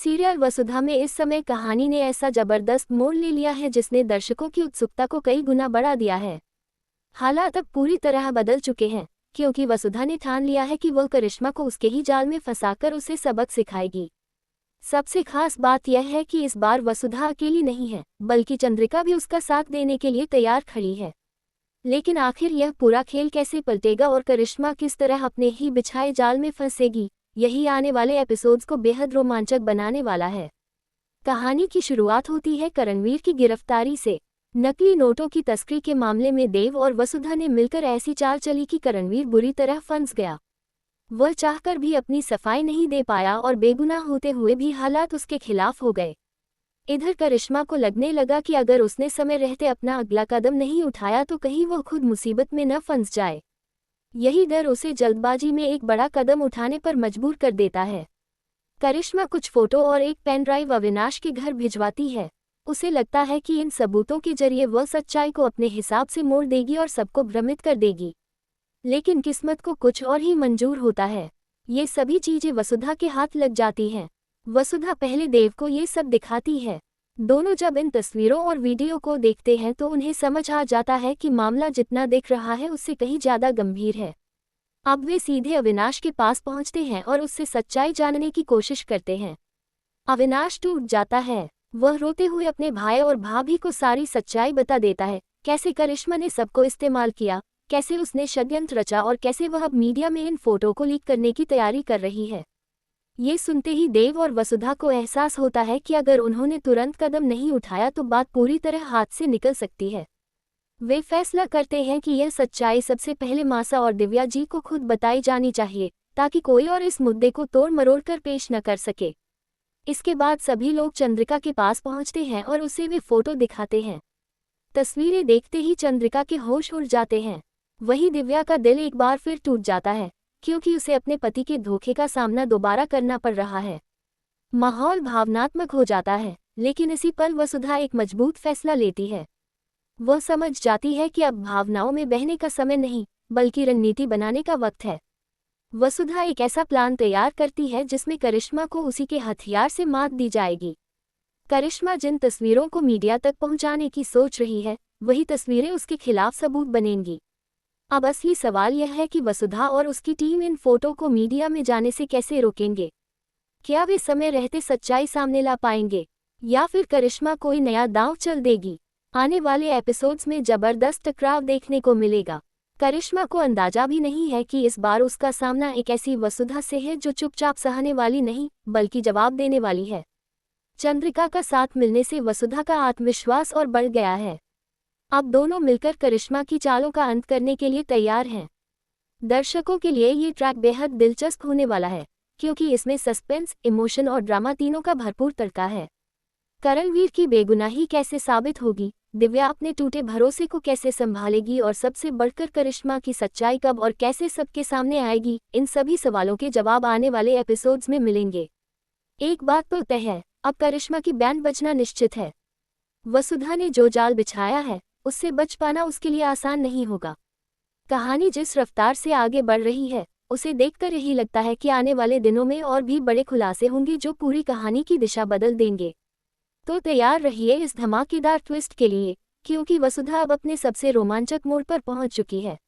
Serial वसुधा में इस समय कहानी ने ऐसा जबरदस्त मोड़ ले लिया है जिसने दर्शकों की उत्सुकता को कई गुना बढ़ा दिया है। हालात अब पूरी तरह बदल चुके हैं, क्योंकि वसुधा ने ठान लिया है कि वह करिश्मा को उसके ही जाल में फंसाकर उसे सबक सिखाएगी। सबसे खास बात यह है कि इस बार वसुधा अकेली नहीं है, बल्कि चंद्रिका भी उसका साथ देने के लिए तैयार खड़ी है। लेकिन आखिर यह पूरा खेल कैसे पलटेगा और करिश्मा किस तरह अपने ही बिछाए जाल में फंसेगी, यही आने वाले एपिसोड्स को बेहद रोमांचक बनाने वाला है। कहानी की शुरुआत होती है करणवीर की गिरफ्तारी से। नकली नोटों की तस्करी के मामले में देव और वसुधा ने मिलकर ऐसी चाल चली कि करणवीर बुरी तरह फंस गया। वह चाहकर भी अपनी सफाई नहीं दे पाया और बेगुनाह होते हुए भी हालात उसके खिलाफ हो गए। इधर करिश्मा को लगने लगा कि अगर उसने समय रहते अपना अगला कदम नहीं उठाया तो कहीं वो खुद मुसीबत में न फंस जाए। यही डर उसे जल्दबाजी में एक बड़ा कदम उठाने पर मजबूर कर देता है। करिश्मा कुछ फोटो और एक पेन ड्राइव अविनाश के घर भिजवाती है। उसे लगता है कि इन सबूतों के जरिए वह सच्चाई को अपने हिसाब से मोड़ देगी और सबको भ्रमित कर देगी। लेकिन किस्मत को कुछ और ही मंजूर होता है। ये सभी चीजें वसुधा के हाथ लग जाती हैं। वसुधा पहले देव को ये सब दिखाती है। दोनों जब इन तस्वीरों और वीडियो को देखते हैं तो उन्हें समझ आ जाता है कि मामला जितना दिख रहा है उससे कहीं ज्यादा गंभीर है। अब वे सीधे अविनाश के पास पहुंचते हैं और उससे सच्चाई जानने की कोशिश करते हैं। अविनाश टूट जाता है। वह रोते हुए अपने भाई और भाभी को सारी सच्चाई बता देता है, कैसे करिश्मा ने सबको इस्तेमाल किया, कैसे उसने षड्यंत्र रचा और कैसे वह अब मीडिया में इन फोटो को लीक करने की तैयारी कर रही है। ये सुनते ही देव और वसुधा को एहसास होता है कि अगर उन्होंने तुरंत कदम नहीं उठाया तो बात पूरी तरह हाथ से निकल सकती है। वे फैसला करते हैं कि यह सच्चाई सबसे पहले मासा और दिव्या जी को खुद बताई जानी चाहिए, ताकि कोई और इस मुद्दे को तोड़ मरोड़ कर पेश न कर सके। इसके बाद सभी लोग चंद्रिका के पास पहुंचते हैं और उसे वे फोटो दिखाते हैं। तस्वीरें देखते ही चंद्रिका के होश उड़ जाते हैं। वहीं दिव्या का दिल एक बार फिर टूट जाता है, क्योंकि उसे अपने पति के धोखे का सामना दोबारा करना पड़ रहा है। माहौल भावनात्मक हो जाता है, लेकिन इसी पल वसुधा एक मजबूत फैसला लेती है। वह समझ जाती है कि अब भावनाओं में बहने का समय नहीं, बल्कि रणनीति बनाने का वक्त है। वसुधा एक ऐसा प्लान तैयार करती है जिसमें करिश्मा को उसी के हथियार से मात दी जाएगी। करिश्मा जिन तस्वीरों को मीडिया तक पहुंचाने की सोच रही है, वही तस्वीरें उसके खिलाफ सबूत बनेंगी। अब असली सवाल यह है कि वसुधा और उसकी टीम इन फोटो को मीडिया में जाने से कैसे रोकेंगे। क्या वे समय रहते सच्चाई सामने ला पाएंगे, या फिर करिश्मा कोई नया दांव चल देगी। आने वाले एपिसोड्स में जबरदस्त टकराव देखने को मिलेगा। करिश्मा को अंदाजा भी नहीं है कि इस बार उसका सामना एक ऐसी वसुधा से है जो चुपचाप सहने वाली नहीं, बल्कि जवाब देने वाली है। चंद्रिका का साथ मिलने से वसुधा का आत्मविश्वास और बढ़ गया है। अब दोनों मिलकर करिश्मा की चालों का अंत करने के लिए तैयार हैं। दर्शकों के लिए ये ट्रैक बेहद दिलचस्प होने वाला है, क्योंकि इसमें सस्पेंस, इमोशन और ड्रामा तीनों का भरपूर तड़का है। करणवीर की बेगुनाही कैसे साबित होगी, दिव्या अपने टूटे भरोसे को कैसे संभालेगी और सबसे बढ़कर करिश्मा की सच्चाई कब और कैसे सबके सामने आएगी, इन सभी सवालों के जवाब आने वाले एपिसोड्स में मिलेंगे। एक बात तो तय है, अब करिश्मा की बैंड बजना निश्चित है। वसुधा ने जो जाल बिछाया है, उससे बच पाना उसके लिए आसान नहीं होगा। कहानी जिस रफ्तार से आगे बढ़ रही है, उसे देखकर यही लगता है कि आने वाले दिनों में और भी बड़े खुलासे होंगे जो पूरी कहानी की दिशा बदल देंगे। तो तैयार रहिए इस धमाकेदार ट्विस्ट के लिए, क्योंकि वसुधा अब अपने सबसे रोमांचक मोड़ पर पहुंच चुकी है।